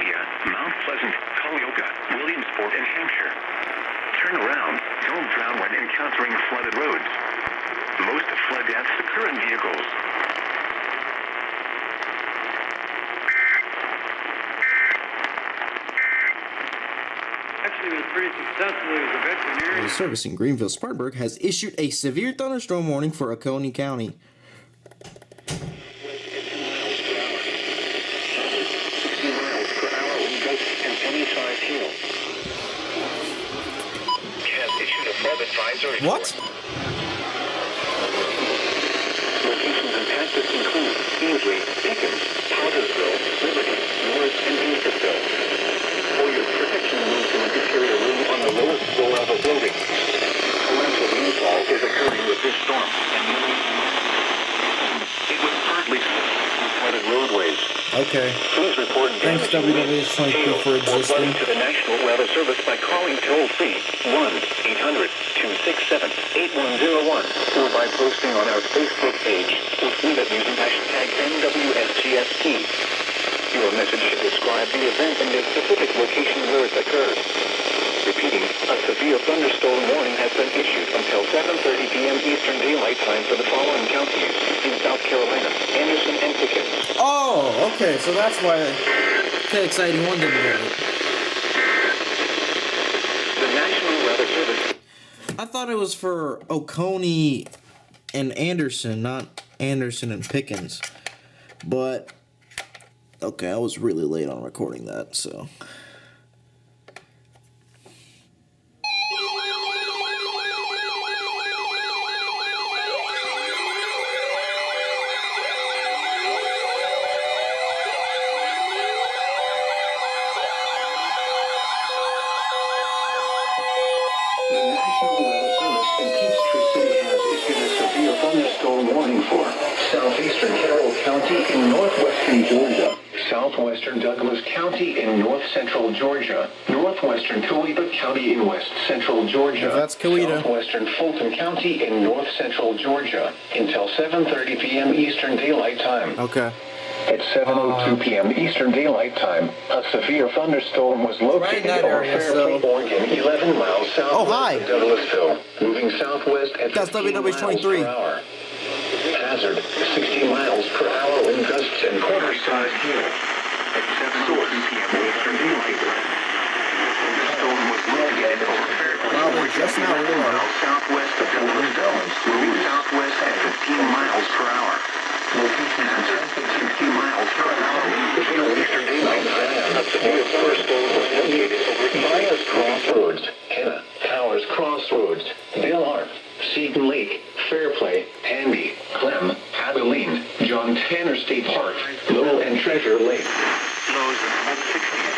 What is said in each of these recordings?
Arcadia, Mount Pleasant, Colioga, Williamsport, and Hampshire. Turn around. Don't drown when encountering flooded roads. Most flood deaths occur in vehicles. Actually, it was pretty successful. He was a veterinarian. The service in Greenville-Spartanburg has issued a severe thunderstorm warning for Oconee County. What? Locations impacted include Kingsley, Pickens, Pottersville, Liberty, Norris, and Easterville. For your protection, move to an interior room on the lowest floor of a building. Torrential rainfall is occurring with this storm, and it was partly flooded roadways. Okay. Please report Thanks, WWS23 for existing. to the National Weather Service by calling toll-free 1-800-267-8101 or by posting on our Facebook page or tweet it using hashtag NWSGST. Your message should describe the event and the specific location where it occurred. Repeating, a severe thunderstorm warning has been issued until 7:30 p.m. Eastern Daylight Time for the following counties in South Carolina: Anderson and Pickens. Oh, okay, so that's why the exciting one didn't get it. The National Weather Service. I thought it was for Oconee and Anderson, not Anderson and Pickens. But, okay, I was really late on recording that, so... Southeastern Carroll County in northwestern Georgia, southwestern Douglas County in north central Georgia, northwestern Coweta County in west central Georgia, That's Coweta. southwestern Fulton County in north central Georgia until 7:30 p.m. Eastern Daylight Time. Okay. At 7:02 p.m. Eastern Daylight Time, a severe thunderstorm was located that over area, Fairfield, Oregon, 11 miles southwest hi. of Douglasville, moving southwest at That's 15 miles WWS23. per hour. Hazard, 60 miles per hour in gusts and quarter-sized hail. At 7:02 p.m. Eastern Daylight Time, the storm was located over Fairfield, Wow, Oregon, just now 11 realized. miles southwest of Douglasville, moving southwest at 15 miles per hour. Location hazard, 60 miles per hour in Eastern Daylight Time. A severe thunderstorm was located over Myers Crossroads, Kenna, Towers Crossroads, Bel Arth, Seton Lake, Fairplay, Handy, Clem, Abilene, John Tanner State Park, Lowell, and Treasure Lake. Lows in the mid-60s.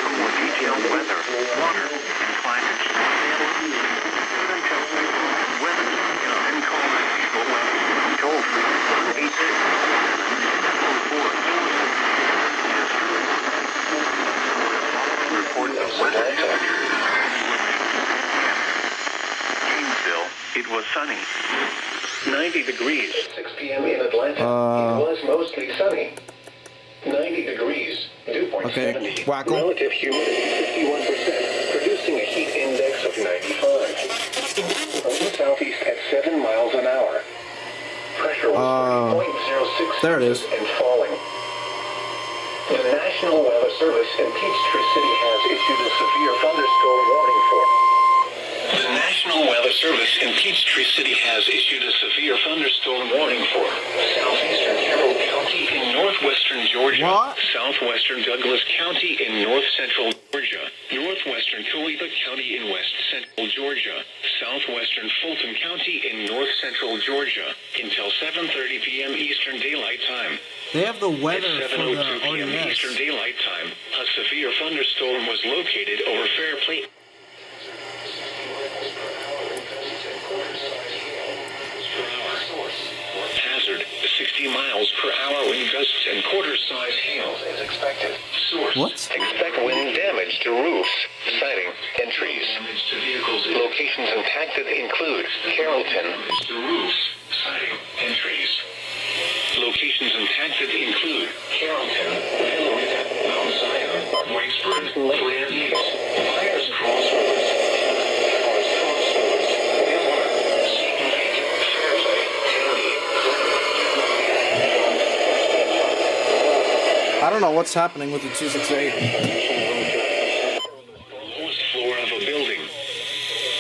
For more detailed weather, water, and climate. Weather, and call the National Weather. Toll free 1-866-704. Report of weather temperature. It was sunny. 90 degrees. 6 p.m. in Atlanta. It was mostly sunny. 90 degrees. Dew point Okay, 70. Wackel. Relative humidity 51%, producing a heat index of 95. From the southeast at 7 miles an hour. Pressure was 0.06 there it is. and falling. The National Weather Service in Peachtree City has issued a severe thunderstorm warning for. The National Weather Service in Peachtree City has issued a severe thunderstorm warning for southeastern Carroll County in northwestern Georgia, What? southwestern Douglas County in north central Georgia, northwestern Coweta County in west central Georgia, southwestern Fulton County in north central Georgia until 7:30 p.m. Eastern Daylight Time. They have the At weather for 7:02 the p.m. Eastern ODS. Daylight Time, a severe thunderstorm was located over Fairplay. Hazard, 60 miles per hour wind gusts and quarter-size hail is expected. Source. What? Expect wind damage to roofs, siding, and trees. Locations impacted include Carrollton. To roofs, siding, and trees. Locations impacted include Carrollton, Mount Zion. Buyers crossroads. Cars crossroads. I don't know what's happening with the 268. Lowest floor of a building.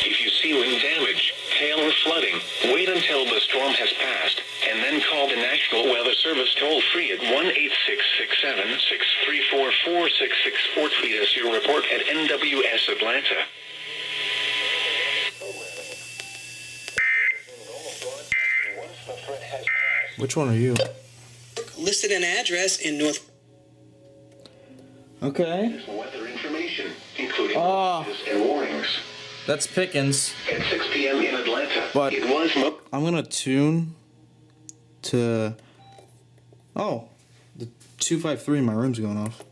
If you see wind damage, hail or flooding, wait until the storm has passed, and then call the National Weather Service toll-free at 1-866-7-634-4664. Tweet us your report at NWS Atlanta. Which one are you? Listed an address in North. Okay. Weather information, including Oh. and warnings. That's Pickens. At 6 p.m. in Atlanta, But it was I'm gonna tune to. Oh, the 253 in my room's going off.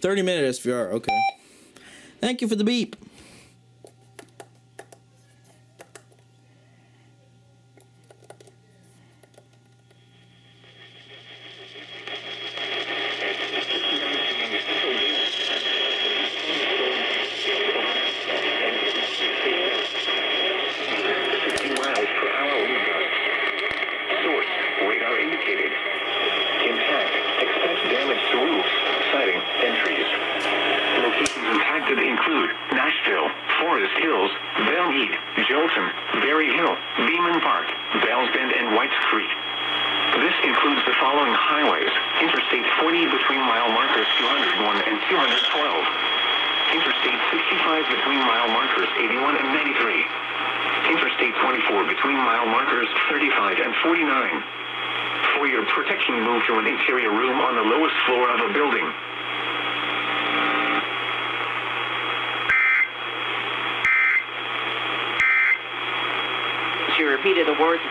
"30-minute SVR." Okay. Thank you for the beep. Include Nashville, Forest Hills, Belle Meade, Jolson, Berry Hill, Beeman Park, Bells Bend, and Whites Creek. This includes the following highways: Interstate 40 between mile markers 201 and 212. Interstate 65 between mile markers 81 and 93. Interstate 24 between mile markers 35 and 49. For your protection, move to an interior room on the lowest floor of a building. She repeated the words